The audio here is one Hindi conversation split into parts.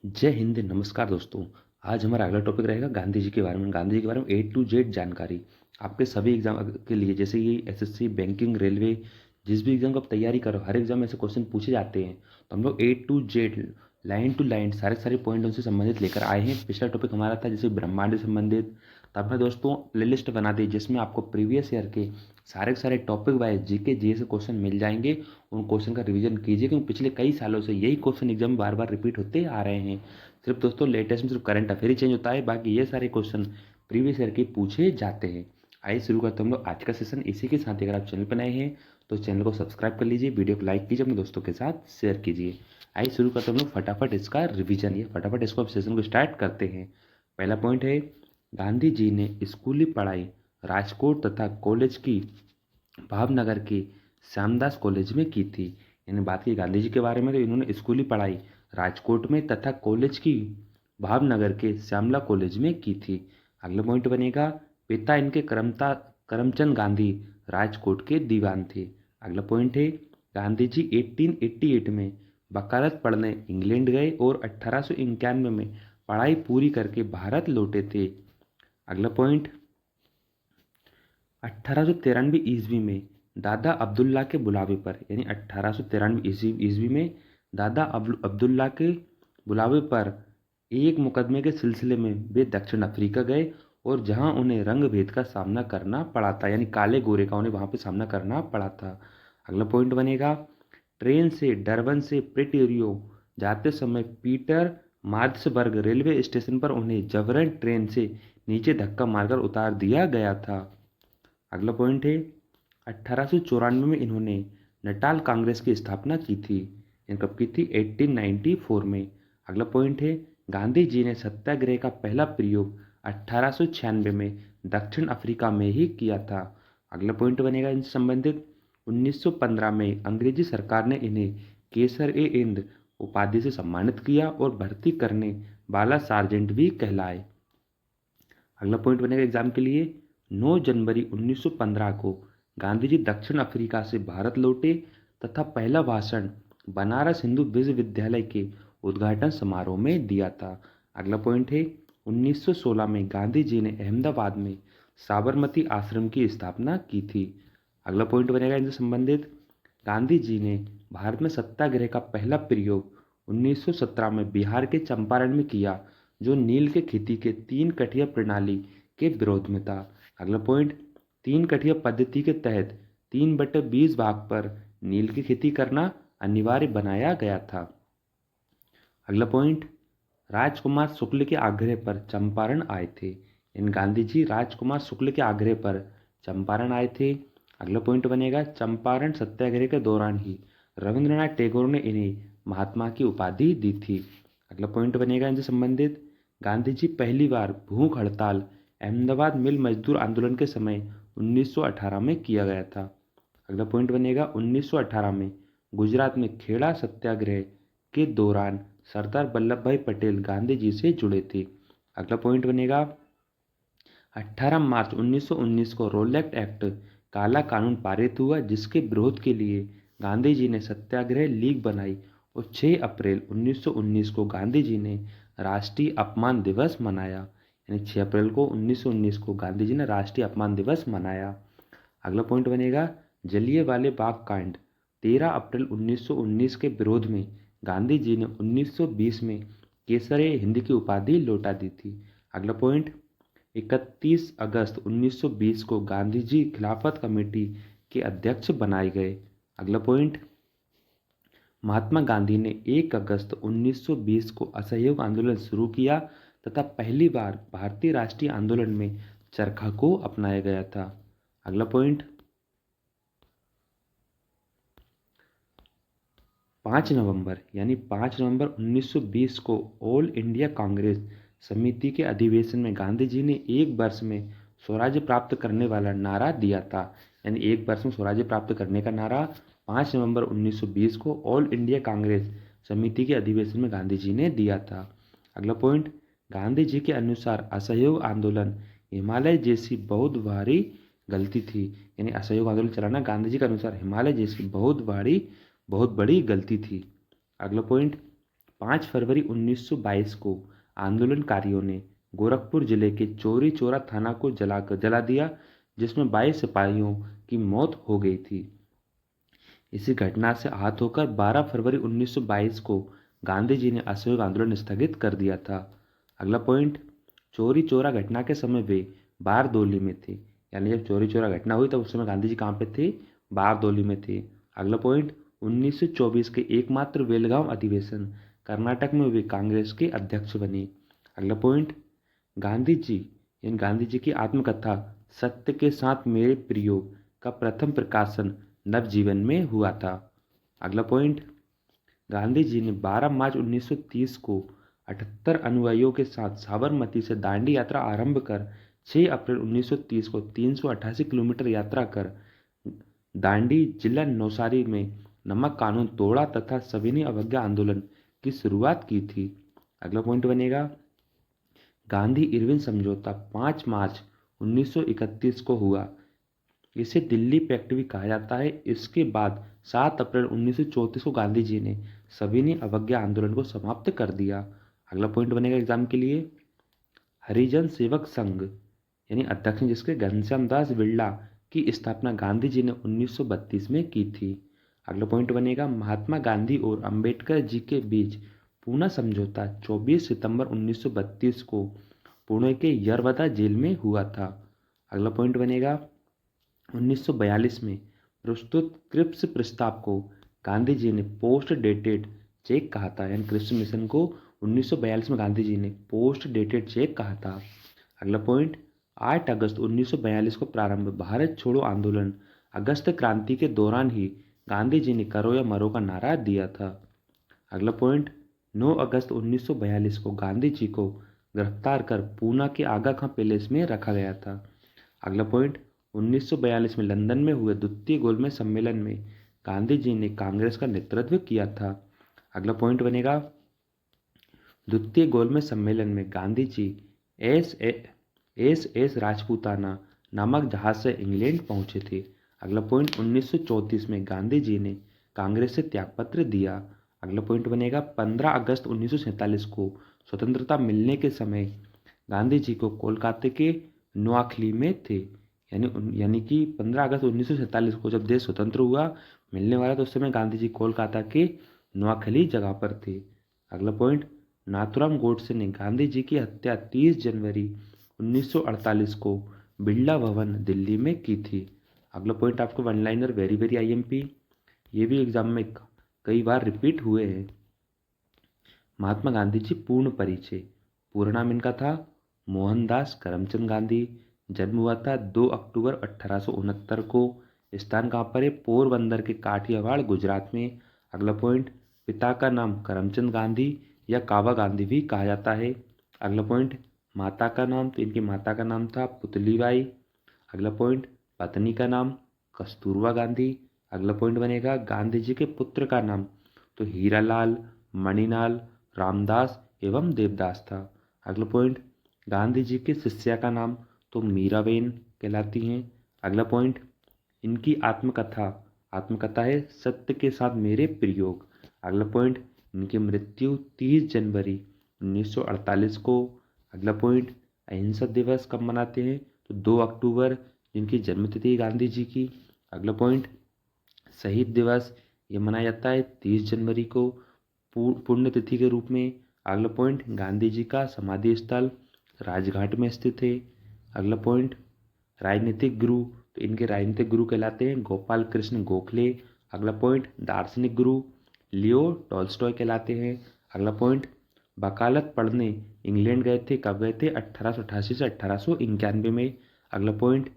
जय हिंद। नमस्कार दोस्तों। आज हमारा अगला टॉपिक रहेगा गांधी जी के बारे में। गांधी जी के बारे में A to Z जानकारी आपके सभी एग्जाम के लिए, जैसे कि एसएससी, बैंकिंग, रेलवे, जिस भी एग्जाम की आप तैयारी करो, हर एग्जाम में ऐसे क्वेश्चन पूछे जाते हैं। तो हम लोग A to Z, line to line, सारे सारे पॉइंट उनसे संबंधित लेकर आए हैं। पिछला टॉपिक हमारा था जैसे ब्रह्मांड से संबंधित। तो आपने दोस्तों प्लेलिस्ट बना दी जिसमें आपको प्रीवियस ईयर के सारे टॉपिक वाइज जीके जी से क्वेश्चन मिल जाएंगे। उन क्वेश्चन का रिवीजन कीजिए, क्योंकि पिछले कई सालों से यही क्वेश्चन एग्जाम में बार बार रिपीट होते आ रहे हैं। सिर्फ दोस्तों लेटेस्ट में सिर्फ करंट अफेयर ही चेंज होता है, बाकी ये सारे क्वेश्चन प्रीवियस ईयर के पूछे जाते हैं। आइए शुरू करते हैं हम लोग आज का सेशन। इसी के साथ अगर आप चैनल पर नए हैं तो चैनल को सब्सक्राइब कर लीजिए, वीडियो को लाइक कीजिए, अपने दोस्तों के साथ शेयर कीजिए। आइए शुरू करते हैं हम लोग फटाफट इसका रिवीजन। ये फटाफट इसको अब सेशन को स्टार्ट करते हैं। पहला पॉइंट है, गांधी जी ने स्कूली पढ़ाई राजकोट तथा कॉलेज की भावनगर के श्यामदास कॉलेज में की थी। यानी बात की गांधी जी के बारे में तो इन्होंने स्कूली पढ़ाई राजकोट में तथा कॉलेज की भावनगर के श्यामला कॉलेज में की थी। अगला पॉइंट बनेगा, पिता इनके करमचंद गांधी राजकोट के दीवान थे। अगला पॉइंट है, गांधी जी 1888 में वकालत पढ़ने इंग्लैंड गए और 1891 में पढ़ाई पूरी करके भारत लौटे थे। अगला पॉइंट, 1893 ईस्वी में दादा अब्दुल्ला के बुलावे पर, यानी 1893 ईस्वी में दादा अब्दुल्ला के बुलावे पर एक मुकदमे के सिलसिले में वे दक्षिण अफ्रीका गए और जहां उन्हें रंग भेद का सामना करना पड़ा था, यानी काले गोरे का उन्हें वहां पे सामना करना पड़ा था। अगला पॉइंट बनेगा, ट्रेन से डरबन से प्रिटोरियो जाते समय पीटर मार्ट्सबर्ग रेलवे स्टेशन पर उन्हें जबरन ट्रेन से नीचे धक्का मारकर उतार दिया गया था। अगला पॉइंट है, 1894 में इन्होंने नटाल कांग्रेस की स्थापना की थी। ये कब की थी? 1894 में। अगला पॉइंट है, गांधी जी ने सत्याग्रह का पहला प्रयोग 1896 में दक्षिण अफ्रीका में ही किया था। अगला पॉइंट बनेगा इनसे संबंधित, 1915 में अंग्रेजी सरकार ने इन्हें केसर-ए-हिंद उपाधि से सम्मानित किया और भर्ती करने वाला सार्जेंट भी कहलाए। अगला पॉइंट बनेगा एग्जाम के लिए, 9 जनवरी 1915 को गांधी जी दक्षिण अफ्रीका से भारत लौटे तथा पहला भाषण बनारस हिंदू विश्वविद्यालय के उद्घाटन समारोह में दिया था। अगला पॉइंट है, 1916 में गांधी जी ने अहमदाबाद में साबरमती आश्रम की स्थापना की थी। अगला पॉइंट बनेगा इनसे संबंधित, गांधी जी ने भारत में सत्याग्रह का पहला प्रयोग 1917 में बिहार के चंपारण में किया, जो नील के खेती के 3 कठिया प्रणाली के विरोध में था। अगला पॉइंट, 3 कठिया पद्धति के तहत 3/20 भाग पर नील की खेती करना अनिवार्य बनाया गया था। अगला पॉइंट, राजकुमार शुक्ल के आग्रह पर चंपारण आए थे। इन गांधी जी राजकुमार शुक्ल के आग्रह पर चंपारण आए थे। अगला पॉइंट बनेगा, चंपारण सत्याग्रह के दौरान ही रविंद्रनाथ टैगोर ने इन्हें महात्मा की उपाधि दी थी। अगला पॉइंट बनेगा इनसे संबंधित, गांधी जी पहली बार भूख हड़ताल अहमदाबाद मिल मजदूर आंदोलन के समय 1918 में किया गया था। अगला पॉइंट बनेगा, 1918 में गुजरात में खेड़ा सत्याग्रह के दौरान सरदार वल्लभ भाई पटेल गांधी जी से जुड़े थे। अगला पॉइंट बनेगा, 18 मार्च 1919 को रोलेक्ट एक्ट काला कानून पारित हुआ, जिसके विरोध के लिए गांधी जी ने सत्याग्रह लीग बनाई और 6 अप्रैल 1919 को गांधी जी ने राष्ट्रीय अपमान दिवस मनाया। यानी 6 अप्रैल को 1919 को गांधी जी ने राष्ट्रीय अपमान दिवस मनाया। अगला पॉइंट बनेगा, जलियांवाला बाग कांड 13 अप्रैल 1919 के विरोध में गांधी जी ने 1920 में केसर-ए-हिंद की उपाधि लौटा दी थी। अगला पॉइंट, 31 अगस्त 1920 को गांधी जी खिलाफत कमेटी के अध्यक्ष बनाए गए। अगला पॉइंट, महात्मा गांधी ने 1 अगस्त 1920 को असहयोग आंदोलन शुरू किया तथा पहली बार भारतीय राष्ट्रीय आंदोलन में चरखा को अपनाया गया था। अगला पॉइंट, 5 नवंबर यानी 5 नवंबर 1920 को ऑल इंडिया कांग्रेस समिति के अधिवेशन में गांधी जी ने एक वर्ष में स्वराज्य प्राप्त करने वाला नारा दिया था। यानी एक वर्ष में स्वराज्य प्राप्त करने का नारा 5 नवंबर 1920 को ऑल इंडिया कांग्रेस समिति के अधिवेशन में गांधी जी ने दिया था। अगला पॉइंट, गांधी जी के अनुसार असहयोग आंदोलन हिमालय जैसी बहुत भारी गलती थी। यानी असहयोग आंदोलन चलाना गांधी जी के अनुसार हिमालय जैसी बहुत बड़ी गलती थी। अगला पॉइंट, 5 फरवरी 1922 को आंदोलनकारियों ने गोरखपुर जिले के चौरी चौरा थाना को जला दिया, जिसमें 22 सिपाहियों की मौत हो गई थी। इसी घटना से आहत होकर 12 फरवरी 1922 को गांधी जी ने असहयोग आंदोलन स्थगित कर दिया था। अगला पॉइंट, चौरी चौरा घटना के समय वे बारदोली में थे। यानी जब चौरी चौरा घटना हुई तब उस समय गांधी जी कहाँ पे थे? बारदोली में थे। अगला पॉइंट, 1924 के एकमात्र बेलगांव अधिवेशन कर्नाटक में वे कांग्रेस के अध्यक्ष बने। अगला पॉइंट, गांधी जी यानी गांधी जी की आत्मकथा सत्य के साथ मेरे प्रयोग का प्रथम प्रकाशन नवजीवन में हुआ था। अगला पॉइंट, गांधी जी ने 12 मार्च 1930 को 78 अनुयायियों के साथ साबरमती से दांडी यात्रा आरंभ कर 6 अप्रैल 1930 को 388 किलोमीटर यात्रा कर दांडी जिला नौसारी में नमक कानून तोड़ा तथा सविनय अवज्ञा आंदोलन की शुरुआत की थी। अगला पॉइंट बनेगा, गांधी इरविन समझौता 5 मार्च 1931 को हुआ। इसे दिल्ली पैक्ट भी कहा जाता है। इसके बाद 7 अप्रैल 1934 को गांधी जी ने सविनय अवज्ञा आंदोलन को समाप्त कर दिया। अगला पॉइंट बनेगा एग्जाम के लिए, हरिजन सेवक संघ यानी अध्यक्ष जिसके घनश्याम दास बिरला की स्थापना गांधी जी ने 1932 में की थी। अगला पॉइंट बनेगा, महात्मा गांधी और अंबेडकर जी के बीच पूना समझौता 24 सितंबर 1932 को पुणे के यरवदा जेल में हुआ था। अगला पॉइंट बनेगा, 1942 में प्रस्तुत क्रिप्स प्रस्ताव को गांधी जी ने पोस्ट डेटेड चेक कहा था। यानी क्रिप्स मिशन को 1942 में गांधी जी ने पोस्ट डेटेड चेक कहा था। अगला पॉइंट, 8 अगस्त 1942 को प्रारंभ भारत छोड़ो आंदोलन अगस्त क्रांति के दौरान ही गांधी जी ने करो या मरो का नारा दिया था। अगला पॉइंट, 9 अगस्त 1942 को गांधी जी को गिरफ्तार कर पूना के आगा खां पैलेस में रखा गया था। अगला पॉइंट, 1942 में लंदन में हुए द्वितीय गोलमेज सम्मेलन में गांधी जी ने कांग्रेस का नेतृत्व किया था। अगला पॉइंट बनेगा, द्वितीय गोलमेज सम्मेलन में गांधी जी एस राजपूताना नामक जहाज से इंग्लैंड पहुंचे थे। अगला पॉइंट, 1934 में गांधी जी ने कांग्रेस से त्यागपत्र दिया। अगला पॉइंट बनेगा, 15 अगस्त 1947 को स्वतंत्रता मिलने के समय गांधी जी को कोलकाता के नोआखली में थे। यानी कि 15 अगस्त 1947 को जब देश स्वतंत्र हुआ मिलने वाला तो उस समय गांधी जी कोलकाता के नोआखली जगह पर थे। अगला पॉइंट, नाथूराम गोडसे ने गांधी जी की हत्या 30 जनवरी 1948 को बिरला भवन दिल्ली में की थी। अगला पॉइंट आपको one liner very very IMP, ये भी एग्जाम में कई बार रिपीट हुए हैं। महात्मा गांधी जी पूर्ण परिचय, पूरा नाम इनका था मोहनदास करमचंद गांधी। जन्म हुआ था 2 अक्टूबर 1869 को। स्थान कहाँ पर है? पोरबंदर के काठियावाड़ गुजरात में। अगला पॉइंट, पिता का नाम करमचंद गांधी या कावा गांधी भी कहा जाता है। अगला पॉइंट, माता का नाम, तो इनकी माता का नाम था पुतलीबाई। अगला पॉइंट, पत्नी का नाम कस्तूरबा गांधी। अगला पॉइंट बनेगा, गांधी जी के पुत्र का नाम तो हीरालाल, मणिलाल, रामदास एवं देवदास था। अगला पॉइंट, गांधी जी के शिष्या का नाम तो मीराबेन कहलाती हैं। अगला पॉइंट, इनकी आत्मकथा है सत्य के साथ मेरे प्रयोग। अगला पॉइंट, इनकी मृत्यु 30 जनवरी 1948 को। अगला पॉइंट, अहिंसा दिवस कब मनाते हैं? तो 2 अक्टूबर, जिनकी जन्मतिथि गांधी जी की। अगला पॉइंट, शहीद दिवस ये मनाया जाता है 30 जनवरी को पुण्यतिथि के रूप में। अगला पॉइंट, गांधी जी का समाधि स्थल राजघाट में स्थित है। अगला पॉइंट, राजनीतिक गुरु, तो इनके राजनीतिक गुरु कहलाते हैं गोपाल कृष्ण गोखले। अगला पॉइंट, दार्शनिक गुरु लियो टॉल्स्टॉय कहलाते हैं। अगला पॉइंट, वकालत पढ़ने इंग्लैंड गए थे, कब गए थे? 1888 से 1891 में। अगला पॉइंट,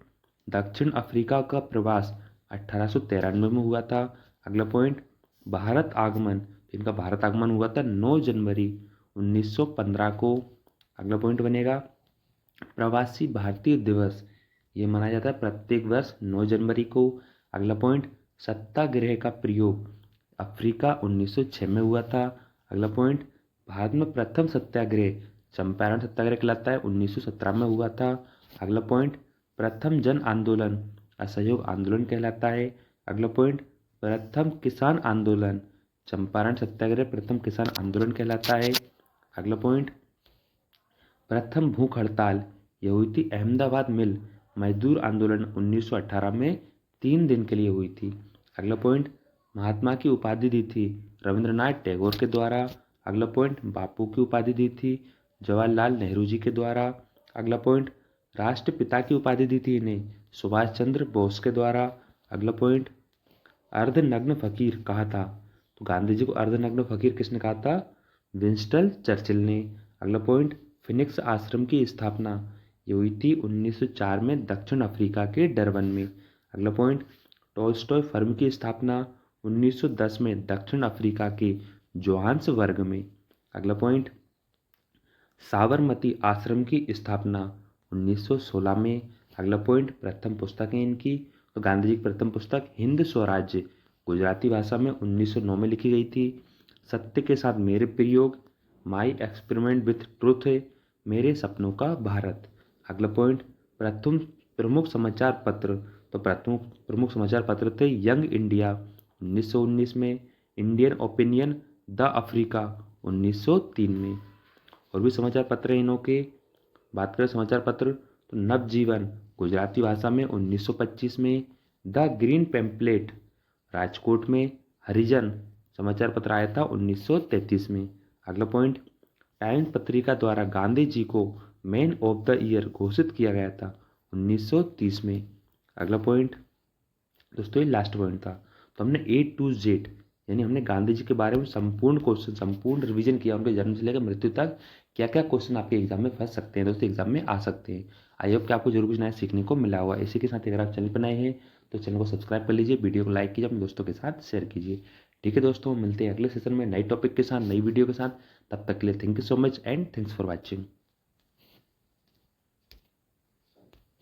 दक्षिण अफ्रीका का प्रवास 1893 में हुआ था। अगला पॉइंट, भारत आगमन, इनका भारत आगमन हुआ था 9 जनवरी 1915 को। अगला पॉइंट बनेगा, प्रवासी भारतीय दिवस ये मनाया जाता है प्रत्येक वर्ष 9 जनवरी को। अगला पॉइंट, सत्याग्रह का प्रयोग अफ्रीका 1906 में हुआ था। अगला पॉइंट, भारत में प्रथम सत्याग्रह चंपारण सत्याग्रह कहलाता है 1917 में हुआ था। अगला पॉइंट, प्रथम जन आंदोलन असहयोग आंदोलन कहलाता है। अगला पॉइंट, प्रथम किसान आंदोलन चंपारण सत्याग्रह प्रथम किसान आंदोलन कहलाता है। अगला पॉइंट, प्रथम भूख हड़ताल यह हुई थी अहमदाबाद मिल मजदूर आंदोलन 1918 में 3 दिन के लिए हुई थी। अगला पॉइंट, महात्मा की उपाधि दी थी रविंद्रनाथ टैगोर के द्वारा। अगला पॉइंट, बापू की उपाधि दी थी जवाहरलाल नेहरू जी के द्वारा। अगला पॉइंट, राष्ट्रपिता की उपाधि दी थी इन्हें सुभाष चंद्र बोस के द्वारा। अगला पॉइंट, अर्धनग्न फकीर कहा था, तो गांधी जी को अर्धनग्न फकीर किसने कहा था? विंस्टन चर्चिल ने। अगला पॉइंट, फिनिक्स आश्रम की स्थापना ये हुई थी 1904 में दक्षिण अफ्रीका के डरबन में। अगला पॉइंट, टॉलस्टॉय फर्म की स्थापना 1910 में दक्षिण अफ्रीका के जोहान्सबर्ग में। अगला पॉइंट, साबरमती आश्रम की स्थापना 1916 में। अगला पॉइंट, प्रथम पुस्तक है इनकी, तो गांधी जी की प्रथम पुस्तक हिंद स्वराज्य गुजराती भाषा में 1909 में लिखी गई थी। सत्य के साथ मेरे प्रयोग, माई एक्सपेरिमेंट विथ ट्रूथ है, मेरे सपनों का भारत। अगला पॉइंट, प्रथम प्रमुख समाचार पत्र, तो प्रथम प्रमुख समाचार पत्र थे यंग इंडिया 1919 में, इंडियन ओपिनियन, द अफ्रीका 1903 में। और भी समाचार पत्र हैं इनों के, बात करें समाचार पत्र तो नवजीवन गुजराती भाषा में 1925 में, द ग्रीन पैम्पलेट राजकोट में, हरिजन समाचार पत्र आया था 1933 में। अगला पॉइंट, टाइम्स पत्रिका द्वारा गांधी जी को मैन ऑफ द ईयर घोषित किया गया था 1930 में। अगला पॉइंट दोस्तों ये लास्ट पॉइंट था। तो हमने A to Z यानी हमने गांधी जी के बारे में संपूर्ण क्वेश्चन, संपूर्ण रिवीजन किया, उनके जन्म से लेकर मृत्यु तक क्या क्या क्वेश्चन आपके एग्जाम में फंस सकते हैं दोस्तों, एग्जाम में आ सकते हैं। आई होप कि आपको जरूर कुछ नया सीखने को मिला हुआ। इसी के साथ अगर आप चैनल पर नए हैं तो चैनल को सब्सक्राइब कर लीजिए, वीडियो को लाइक कीजिए, अपने दोस्तों के साथ शेयर कीजिए। ठीक है दोस्तों, मिलते हैं अगले सेशन में नई टॉपिक के साथ, नई वीडियो के साथ। तब तक के लिए thank you so much and thanks for watching.